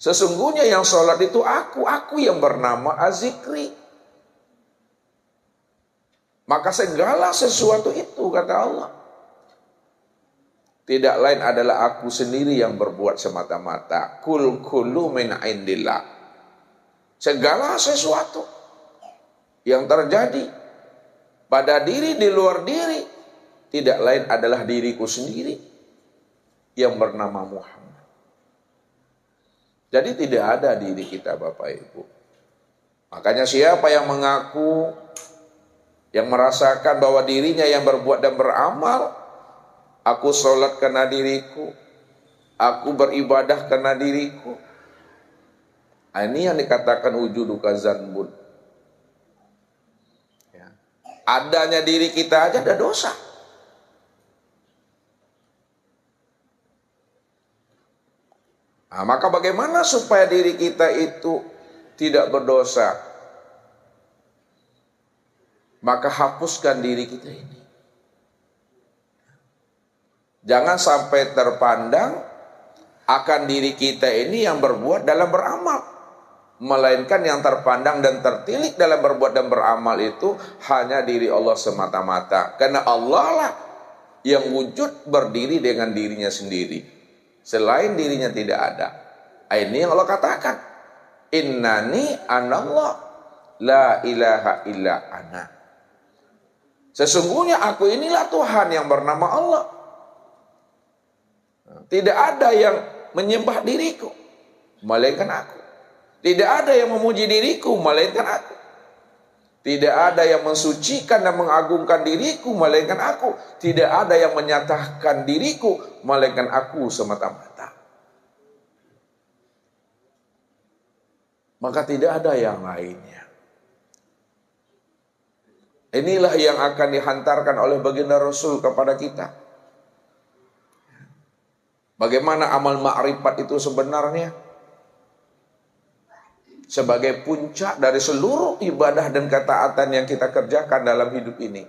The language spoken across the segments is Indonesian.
Sesungguhnya yang sholat itu aku yang bernama Az-Zikri. Maka segala sesuatu itu, kata Allah, tidak lain adalah aku sendiri yang berbuat semata-mata. Kullu min indillah. Segala sesuatu yang terjadi pada diri, di luar diri, tidak lain adalah diriku sendiri yang bernama Muhammad. Jadi tidak ada diri kita, Bapak Ibu. Makanya siapa yang mengaku, yang merasakan bahwa dirinya yang berbuat dan beramal, aku sholat karena diriku, aku beribadah karena diriku, ini yang dikatakan wujuduka zanbun. Ya. Adanya diri kita aja ada dosa. Nah, maka bagaimana supaya diri kita itu tidak berdosa? Maka hapuskan diri kita ini. Jangan sampai terpandang akan diri kita ini yang berbuat dalam beramal. Melainkan yang terpandang dan tertilik dalam berbuat dan beramal itu hanya diri Allah semata-mata. Karena Allah lah yang wujud berdiri dengan dirinya sendiri. Selain dirinya tidak ada. Ini yang Allah katakan. Innani anallah la ilaha illa ana. Sesungguhnya aku inilah Tuhan yang bernama Allah. Tidak ada yang menyembah diriku, melainkan aku. Tidak ada yang memuji diriku, melainkan aku. Tidak ada yang mensucikan dan mengagungkan diriku, melainkan aku. Tidak ada yang menyatakan diriku, melainkan aku semata-mata. Maka tidak ada yang lainnya. Inilah yang akan dihantarkan oleh baginda Rasul kepada kita. Bagaimana amal ma'rifat itu sebenarnya? Sebagai puncak dari seluruh ibadah dan ketaatan yang kita kerjakan dalam hidup ini.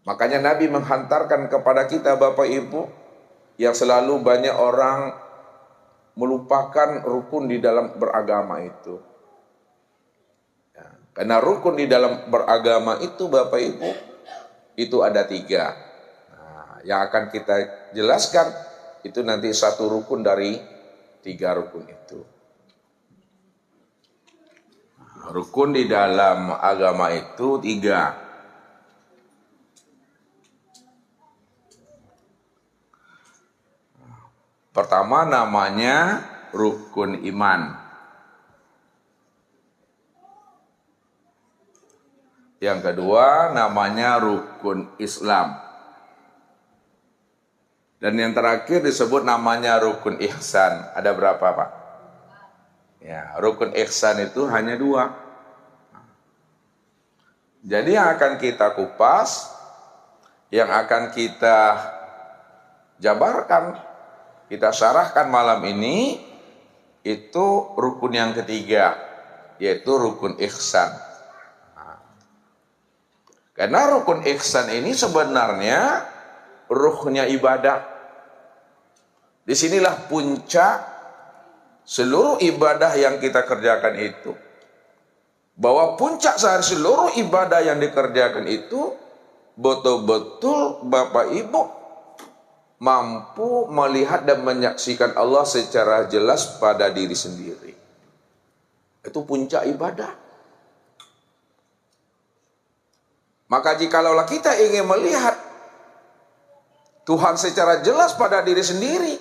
Makanya Nabi menghantarkan kepada kita, Bapak Ibu, yang selalu banyak orang melupakan rukun di dalam beragama itu. Ya, karena rukun di dalam beragama itu, Bapak Ibu, itu ada 3. Nah, yang akan kita jelaskan itu nanti satu rukun dari 3 rukun itu. Rukun di dalam agama itu 3. Pertama namanya rukun iman. Yang kedua namanya rukun Islam. Dan yang terakhir disebut namanya rukun ihsan. Ada berapa, Pak? Ya, rukun ihsan itu hanya 2. Jadi yang akan kita kupas, yang akan kita jabarkan, kita syarahkan malam ini, itu rukun yang ketiga, yaitu rukun ihsan. Karena rukun ihsan ini sebenarnya ruhnya ibadah. Disinilah puncak seluruh ibadah yang kita kerjakan itu. Bahwa puncak dari seluruh ibadah yang dikerjakan itu betul-betul Bapak Ibu mampu melihat dan menyaksikan Allah secara jelas pada diri sendiri. Itu puncak ibadah. Maka jikalau kita ingin melihat Tuhan secara jelas pada diri sendiri,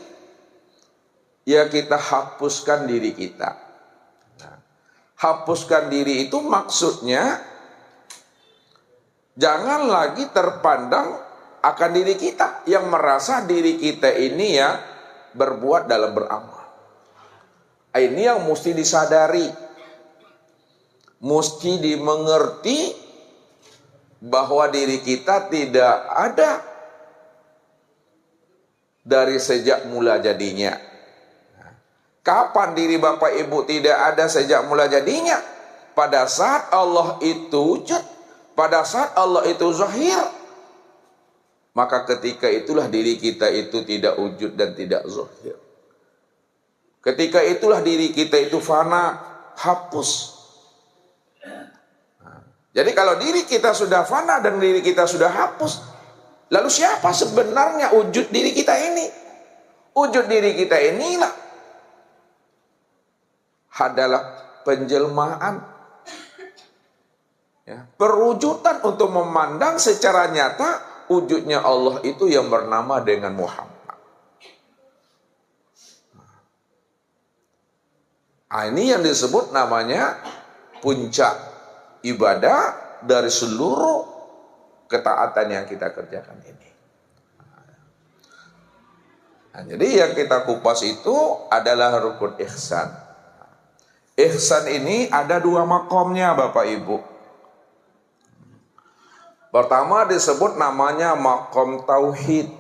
ya kita hapuskan diri kita. Nah, hapuskan diri itu maksudnya jangan lagi terpandang akan diri kita yang merasa diri kita ini ya berbuat dalam beramal. Ini yang mesti disadari, mesti dimengerti bahwa diri kita tidak ada dari sejak mula jadinya. Kapan diri Bapak Ibu tidak ada sejak mula jadinya? Pada saat Allah itu wujud, pada saat Allah itu zahir, maka ketika itulah diri kita itu tidak wujud dan tidak zahir. Ketika itulah diri kita itu fana, hapus. Jadi kalau diri kita sudah fana dan diri kita sudah hapus, lalu siapa sebenarnya wujud diri kita ini? Wujud diri kita inilah adalah penjelmaan, ya, perwujudan untuk memandang secara nyata wujudnya Allah itu yang bernama dengan Muhammad. Nah, ini yang disebut namanya puncak ibadah dari seluruh ketaatan yang kita kerjakan ini. Nah, jadi yang kita kupas itu adalah rukun ihsan. Ihsan ini ada dua makomnya Bapak Ibu. Pertama disebut namanya makom tauhid.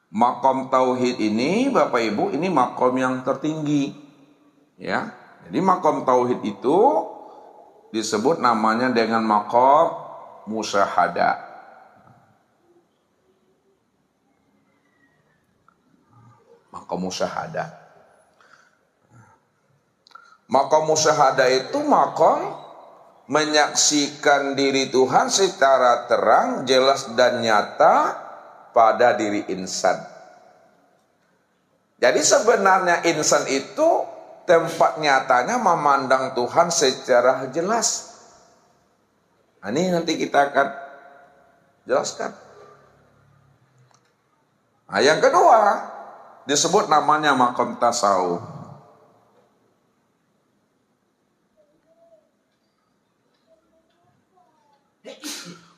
Makom tauhid ini Bapak Ibu, ini makom yang tertinggi. Ya, jadi makom tauhid itu disebut namanya dengan makom musyahadah. Makom musyahadah. Makom musyahadah itu makom menyaksikan diri Tuhan secara terang, jelas dan nyata pada diri insan. Jadi sebenarnya insan itu tempat nyatanya memandang Tuhan secara jelas. Nah, ini nanti kita akan jelaskan. Nah, yang kedua disebut namanya makom tasawuf.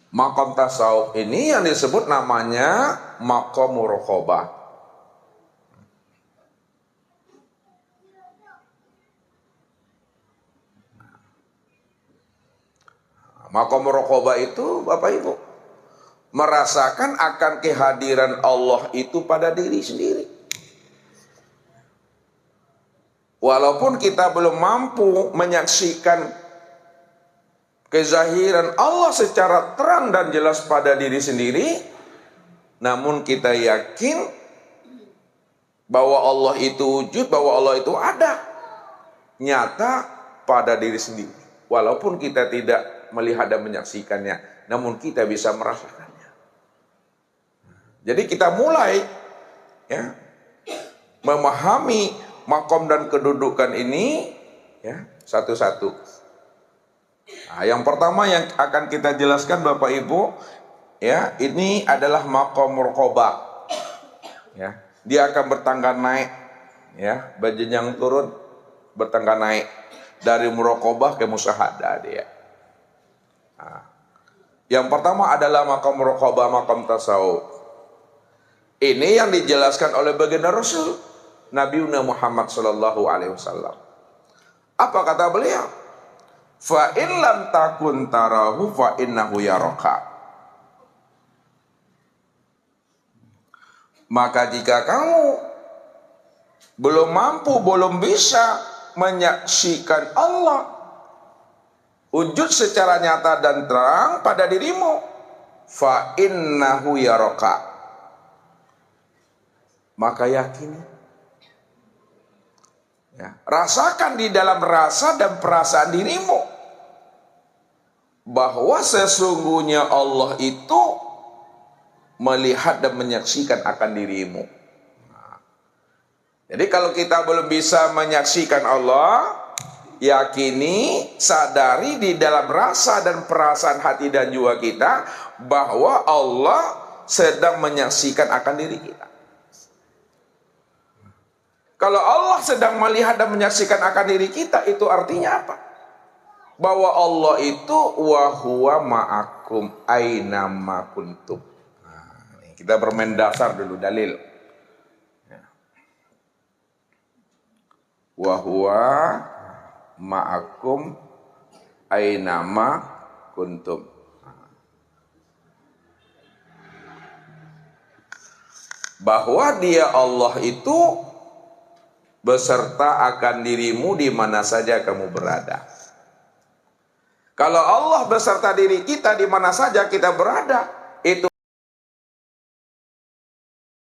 Makom tasawuf ini yang disebut namanya makom muraqabah. Makom muraqabah itu Bapak Ibu merasakan akan kehadiran Allah itu pada diri sendiri. Walaupun kita belum mampu menyaksikan kezahiran Allah secara terang dan jelas pada diri sendiri, namun kita yakin bahwa Allah itu wujud, bahwa Allah itu ada, nyata pada diri sendiri. Walaupun kita tidak melihat dan menyaksikannya, namun kita bisa merasakannya. Jadi kita mulai ya, memahami makom dan kedudukan ini ya, satu-satu. Nah, yang pertama yang akan kita jelaskan Bapak Ibu, ya, ini adalah makom muraqabah. Ya, dia akan bertangga naik, ya, berjenjang turun, bertangga naik dari muraqabah ke musyahadah dia. Nah, yang pertama adalah makom muraqabah, makom tasawuf. Ini yang dijelaskan oleh baginda Rasul Nabi Muhammad sallallahu alaihi wasallam. Apa kata beliau? Fa in lam takun tarahu fa innahu yaraka. Maka jika kamu belum mampu, belum bisa menyaksikan Allah wujud secara nyata dan terang pada dirimu, fa innahu yaraka, maka yakin. Ya, rasakan di dalam rasa dan perasaan dirimu bahwa sesungguhnya Allah itu melihat dan menyaksikan akan dirimu. Nah, jadi kalau kita belum bisa menyaksikan Allah, yakini, sadari di dalam rasa dan perasaan hati dan jiwa kita bahwa Allah sedang menyaksikan akan diri kita. Kalau Allah sedang melihat dan menyaksikan akan diri kita, itu artinya apa? Bahwa Allah itu wa huwa ma'akum aina ma kuntum. Nah, kita bermain dasar dulu, dalil. Wa huwa ma'akum aina ma kuntum. Bahwa dia Allah itu beserta akan dirimu di mana saja kamu berada. Kalau Allah beserta diri kita di mana saja kita berada, itu